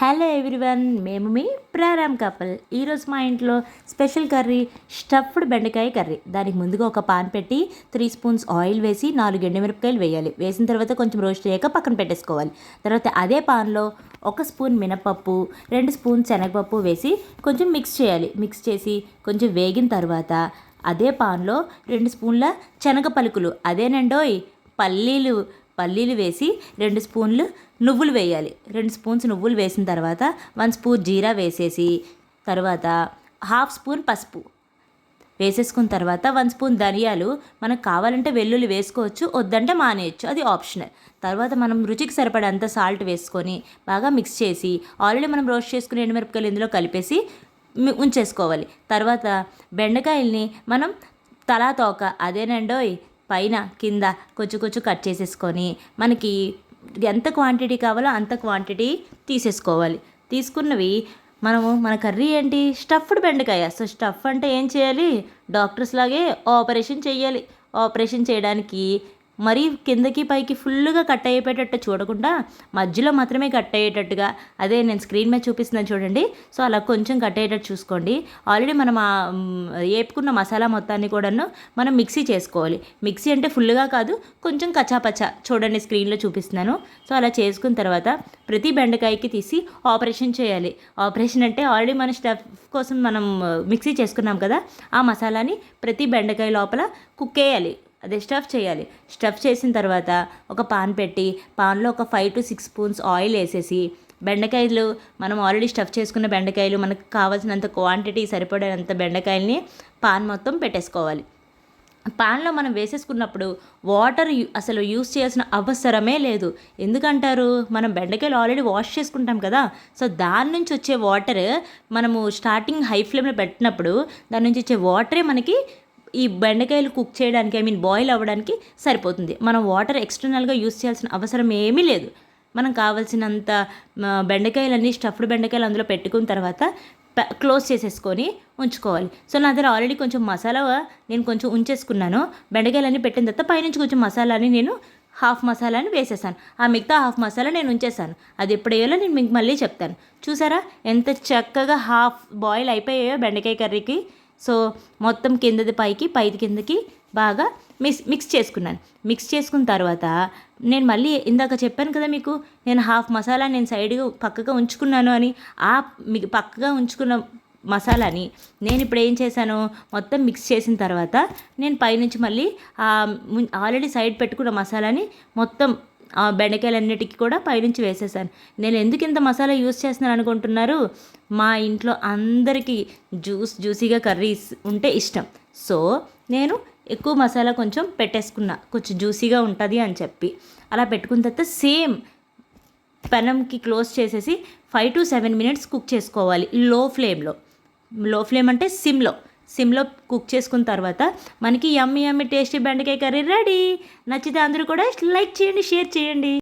Hello everyone, మేము మీ ప్రారామ్ couple. ఈరోజు మా ఇంట్లో స్పెషల్ కర్రీ స్టఫ్డ్ బెండకాయ కర్రీ. దానికి ముందుగా ఒక పాన్ పెట్టి 3 స్పూన్స్ ఆయిల్ వేసి 4 ఎండుమిరపకాయలు వేయాలి. వేసిన తర్వాత కొంచెం రోస్ట్ అయ్యాక పక్కన పెట్టేసుకోవాలి. తర్వాత అదే పాన్లో 1 స్పూన్ మినపప్పు, 2 స్పూన్ శనగపప్పు వేసి కొంచెం మిక్స్ చేయాలి. మిక్స్ చేసి కొంచెం వేగిన తర్వాత అదే పాన్లో 2 స్పూన్ల శనగ పలుకులు, అదేనండోయ్ పల్లీలు వేసి 2 స్పూన్లు నువ్వులు వేయాలి. 2 స్పూన్స్ నువ్వులు వేసిన తర్వాత 1 స్పూన్ జీరా వేసేసి తర్వాత 1/2 స్పూన్ పసుపు వేసేసుకున్న తర్వాత 1 స్పూన్ ధనియాలు, మనకు కావాలంటే వెల్లుల్లి వేసుకోవచ్చు, వద్దంటే మానేయచ్చు, అది ఆప్షనల్. తర్వాత మనం రుచికి సరిపడంత సాల్ట్ వేసుకొని బాగా మిక్స్ చేసి ఆల్రెడీ మనం రోస్ట్ చేసుకుని ఎండుమిరపకాయలు ఇందులో కలిపేసి ఉంచేసుకోవాలి. తర్వాత బెండకాయల్ని మనం తలా తోక, అదేనండోయ్ పైన కింద కొంచెం కట్ చేసేసుకొని మనకి ఎంత క్వాంటిటీ కావాలో అంత క్వాంటిటీ తీసేసుకోవాలి. తీసుకున్నవి మన కర్రీ ఏంటి, స్టఫ్డ్ బెండకాయ. సో స్టఫ్ అంటే ఏం చేయాలి, డాక్టర్స్ లాగే ఆపరేషన్ చేయాలి. ఆపరేషన్ చేయడానికి మరీ కిందకి పైకి ఫుల్గా కట్ అయిపోయేటట్టు చూడకుండా మధ్యలో మాత్రమే కట్ అయ్యేటట్టుగా, అదే నేను స్క్రీన్ మీద చూపిస్తున్నాను చూడండి. సో అలా కొంచెం కట్ అయ్యేటట్టు చూసుకోండి. ఆల్రెడీ మనం వేపుకున్న మసాలా మొత్తాన్ని కూడాను మనం మిక్సీ చేసుకోవాలి. మిక్సీ అంటే ఫుల్గా కాదు, కొంచెం కచ్చాపచ్చా, చూడండి స్క్రీన్లో చూపిస్తున్నాను. సో అలా చేసుకున్న తర్వాత ప్రతి బెండకాయకి తీసి ఆపరేషన్ చేయాలి. ఆపరేషన్ అంటే ఆల్రెడీ మన స్టఫ్ కోసం మనం మిక్సీ చేసుకున్నాం కదా, ఆ మసాలాని ప్రతి బెండకాయ లోపల కుక్ వేయాలి, అదే స్టఫ్ చేయాలి. స్టఫ్ చేసిన తర్వాత ఒక పాన్ పెట్టి పాన్లో ఒక 5 to 6 స్పూన్స్ ఆయిల్ వేసేసి బెండకాయలు, మనం ఆల్రెడీ స్టఫ్ చేసుకున్న బెండకాయలు, మనకు కావాల్సినంత క్వాంటిటీ సరిపడేంత బెండకాయల్ని పాన్ మొత్తం పెట్టేసుకోవాలి. పాన్లో మనం వేసేసుకున్నప్పుడు వాటర్ అసలు యూస్ చేయాల్సిన అవసరమే లేదు. ఎందుకంటారు, మనం బెండకాయలు ఆల్రెడీ వాష్ చేసుకుంటాం కదా. సో దాని నుంచి వచ్చే వాటర్ మనము స్టార్టింగ్ హై ఫ్లేమ్లో పెట్టినప్పుడు దాని నుంచి వచ్చే వాటరే మనకి ఈ బెండకాయలు కుక్ చేయడానికి, బాయిల్ అవ్వడానికి సరిపోతుంది. మనం వాటర్ ఎక్స్టర్నల్గా యూస్ చేయాల్సిన అవసరం ఏమీ లేదు. మనం కావాల్సినంత బెండకాయలన్నీ, స్టఫ్డ్ బెండకాయలు అందులో పెట్టుకున్న తర్వాత క్లోజ్ చేసేసుకొని ఉంచుకోవాలి. సో నా దగ్గర ఆల్రెడీ కొంచెం మసాలా నేను కొంచెం ఉంచేసుకున్నాను. బెండకాయలన్నీ పెట్టిన తర్వాత పైనుంచి కొంచెం మసాలాని నేను హాఫ్ మసాలాని వేసేసాను. ఆ మిగతా హాఫ్ మసాలా నేను ఉంచేసాను. అది ఎప్పుడు వేయాలో నేను మీకు మళ్ళీ చెప్తాను. చూసారా ఎంత చక్కగా హాఫ్ బాయిల్ అయిపోయాయో బెండకాయ కర్రీకి. సో మొత్తం కిందది పైకి, పైది కిందకి బాగా మిక్స్ చేసుకున్నాను. మిక్స్ చేసుకున్న తర్వాత నేను మళ్ళీ ఇందాక చెప్పాను కదా మీకు, నేను హాఫ్ మసాలా నేను సైడ్గా పక్కగా ఉంచుకున్నాను అని. ఆ పక్కగా ఉంచుకున్న మసాలాని నేను ఇప్పుడు ఏం చేశాను, మొత్తం మిక్స్ చేసిన తర్వాత నేను పైనుంచి మళ్ళీ ఆల్రెడీ సైడ్ పెట్టుకున్న మసాలాని మొత్తం బెండకాయలన్నిటికీ కూడా పైనుంచి వేసేసాను. నేను ఎందుకు ఇంత మసాలా యూస్ చేస్తున్నాను అనుకుంటున్నారు, మా ఇంట్లో అందరికీ జ్యూసీగా కర్రీస్ ఉంటే ఇష్టం. సో నేను ఎక్కువ మసాలా కొంచెం పెట్టేసుకున్నా, కొంచెం జ్యూసీగా ఉంటుంది అని చెప్పి. అలా పెట్టుకున్న తర్వాత సేమ్ పెనంకి క్లోజ్ చేసేసి 5 to 7 minutes కుక్ చేసుకోవాలి లో ఫ్లేమ్ అంటే సిమ్లో కుక్ చేసుకున్న తర్వాత మనకి యమ్మీ టేస్టీ బెండకాయ కర్రీ రెడీ. నచ్చితే అందరూ కూడా లైక్ చేయండి, షేర్ చేయండి.